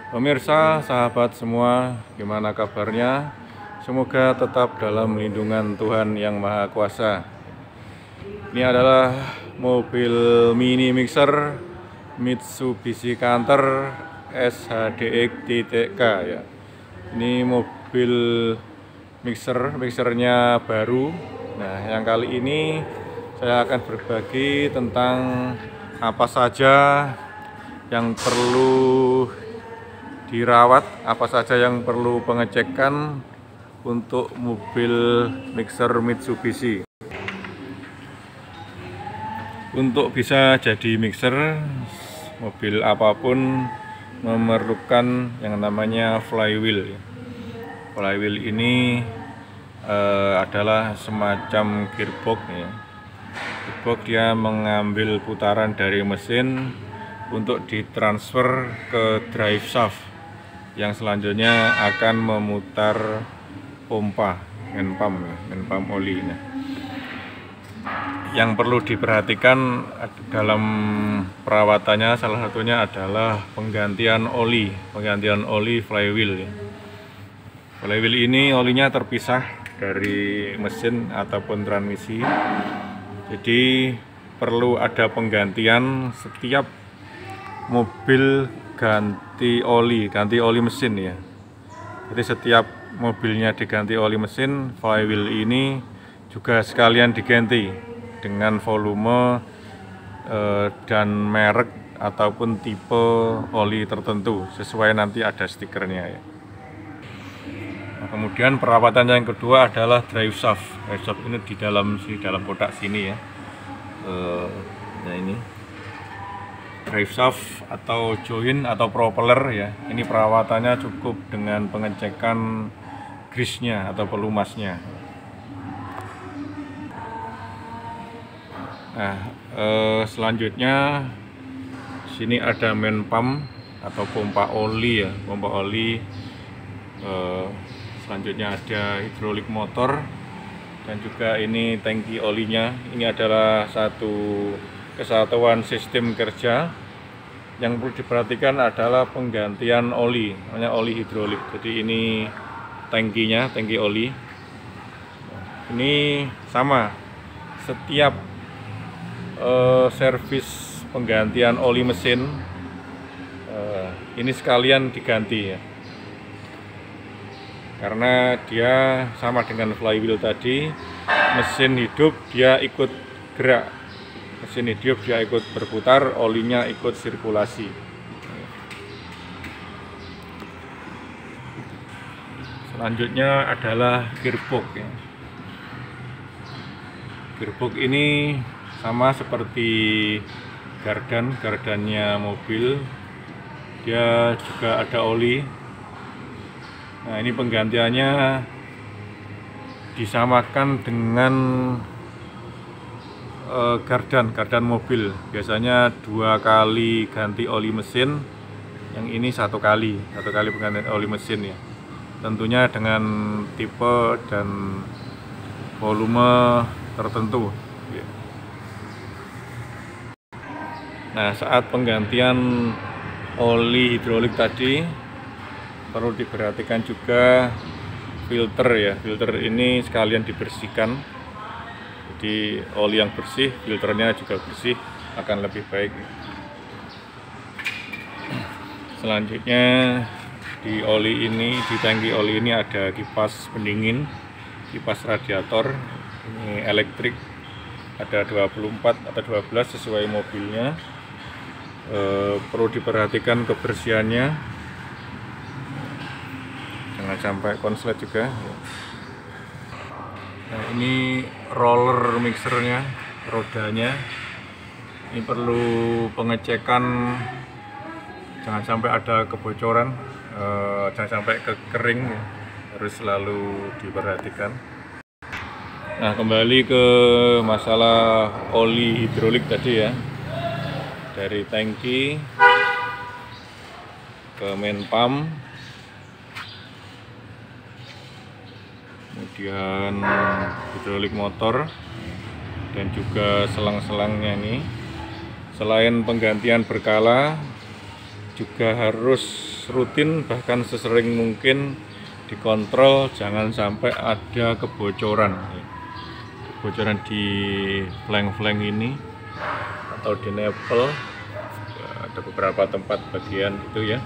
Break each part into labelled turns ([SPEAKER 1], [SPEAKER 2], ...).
[SPEAKER 1] Pemirsa, sahabat semua, gimana kabarnya? Semoga tetap dalam lindungan Tuhan Yang Maha Kuasa. Ini adalah mobil mini mixer Mitsubishi Canter SHDX-K ya. Ini mobil mixernya baru. Nah, yang kali ini saya akan berbagi tentang apa saja yang perlu dirawat, apa saja yang perlu pengecekan untuk mobil mixer Mitsubishi. Untuk bisa jadi mixer, mobil apapun memerlukan yang namanya flywheel. Flywheel ini adalah semacam gearbox ya. Gearbox dia mengambil putaran dari mesin untuk ditransfer ke drive shaft yang selanjutnya akan memutar pompa main pump oli. Nah, yang perlu diperhatikan dalam perawatannya salah satunya adalah penggantian oli flywheel ya. Flywheel ini olinya terpisah dari mesin ataupun transmisi, jadi perlu ada penggantian setiap mobil ganti oli mesin ya. Jadi setiap mobilnya diganti oli mesin, flywheel ini juga sekalian diganti dengan volume dan merek ataupun tipe oli tertentu sesuai nanti ada stikernya ya. Nah, kemudian perawatan yang kedua adalah drive shaft. Drive shaft ini di dalam kotak sini ya. Nah ini drive shaft atau join atau propeller ya. Ini perawatannya cukup dengan pengecekan grease-nya atau pelumasnya. Nah, selanjutnya sini ada main pump atau pompa oli ya, pompa oli. Selanjutnya ada hidrolik motor dan juga ini tangki olinya. Ini adalah satu kesatuan sistem kerja. Yang perlu diperhatikan adalah penggantian oli, namanya oli hidrolik. Jadi ini tangkinya, tangki oli. Ini sama, setiap servis penggantian oli mesin ini sekalian diganti ya. Karena dia sama dengan flywheel tadi, mesin hidup dia ikut gerak. Mesin hidup dia ikut berputar, olinya ikut sirkulasi. Selanjutnya adalah gearbox ya. Gearbox ini sama seperti gardannya mobil, dia juga ada oli. Nah, ini penggantiannya disamakan dengan gardan mobil. Biasanya 2 kali ganti oli mesin, yang ini 1 kali penggantian oli mesin ya. Tentunya dengan tipe dan volume tertentu ya. Nah, saat penggantian oli hidrolik tadi perlu diperhatikan juga filter ya. Filter ini sekalian dibersihkan. Jadi oli yang bersih, filternya juga bersih, akan lebih baik. Selanjutnya di tangki oli ini ada kipas pendingin, kipas radiator. Ini elektrik, ada 24 atau 12 sesuai mobilnya. Perlu diperhatikan kebersihannya, jangan sampai konslet juga. Nah, ini roller mixernya, rodanya. Ini perlu pengecekan, jangan sampai ada kebocoran, jangan sampai kering, harus selalu diperhatikan. Nah, kembali ke masalah oli hidrolik tadi ya. Dari tangki ke main pump, kemudian hidrolik motor dan juga selang-selangnya ini. Selain penggantian berkala, juga harus rutin, bahkan sesering mungkin dikontrol, jangan sampai ada kebocoran di flank-flank ini atau di nipple. Ada beberapa tempat bagian itu ya,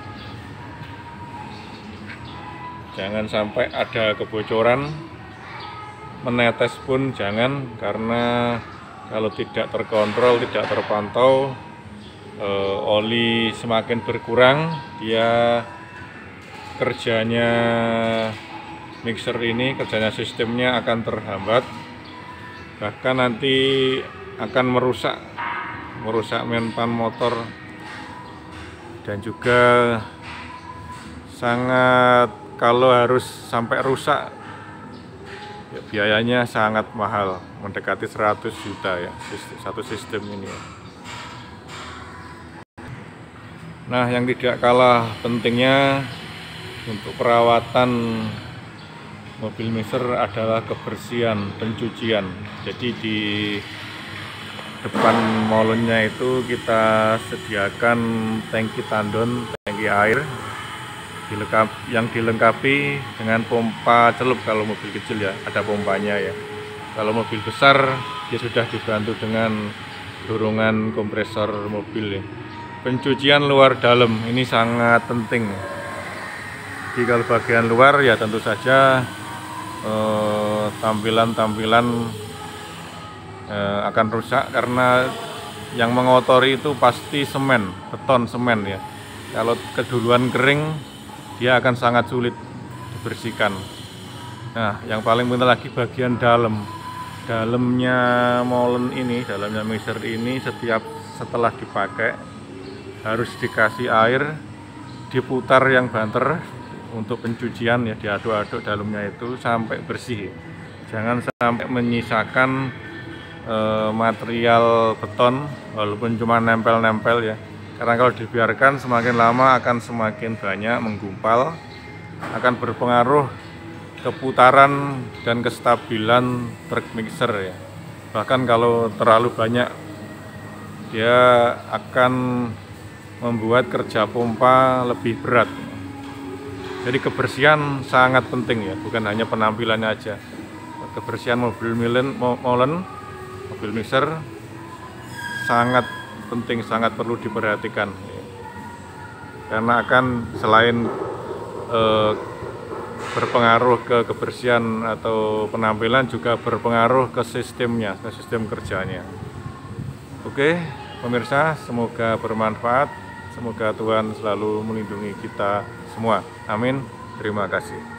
[SPEAKER 1] jangan sampai ada kebocoran, menetes pun jangan, karena kalau tidak terkontrol, tidak terpantau, oli semakin berkurang, dia kerjanya mixer ini, kerjanya sistemnya akan terhambat, bahkan nanti akan merusak menpan motor, dan juga sangat, kalau harus sampai rusak ya, biayanya sangat mahal, mendekati 100 juta ya satu sistem ini ya. Nah, yang tidak kalah pentingnya untuk perawatan mobil mixer adalah kebersihan, pencucian. Jadi di depan molennya itu kita sediakan tangki tandon, tangki air yang dilengkapi dengan pompa celup. Kalau mobil kecil ya ada pompanya ya. Kalau mobil besar dia sudah dibantu dengan dorongan kompresor mobil ya. Pencucian luar dalam ini sangat penting. Jadi kalau bagian luar ya tentu saja tampilan akan rusak, karena yang mengotori itu pasti beton semen ya. Kalau keduluan kering dia akan sangat sulit dibersihkan. Nah, yang paling penting lagi bagian dalamnya molen ini, dalamnya mixer ini, setelah dipakai harus dikasih air, diputar yang banter untuk pencucian ya, diaduk-aduk dalamnya itu sampai bersih. Jangan sampai menyisakan material beton walaupun cuma nempel-nempel ya, karena kalau dibiarkan semakin lama akan semakin banyak menggumpal, akan berpengaruh keputaran dan kestabilan truk mixer ya. Bahkan kalau terlalu banyak dia akan membuat kerja pompa lebih berat. Jadi kebersihan sangat penting ya, bukan hanya penampilannya aja. Kebersihan mobil mixer sangat penting, sangat perlu diperhatikan ya. Karena akan selain berpengaruh ke kebersihan atau penampilan, juga berpengaruh ke sistemnya, ke sistem kerjanya. Oke, pemirsa, semoga bermanfaat. Semoga Tuhan selalu melindungi kita semua. Amin. Terima kasih.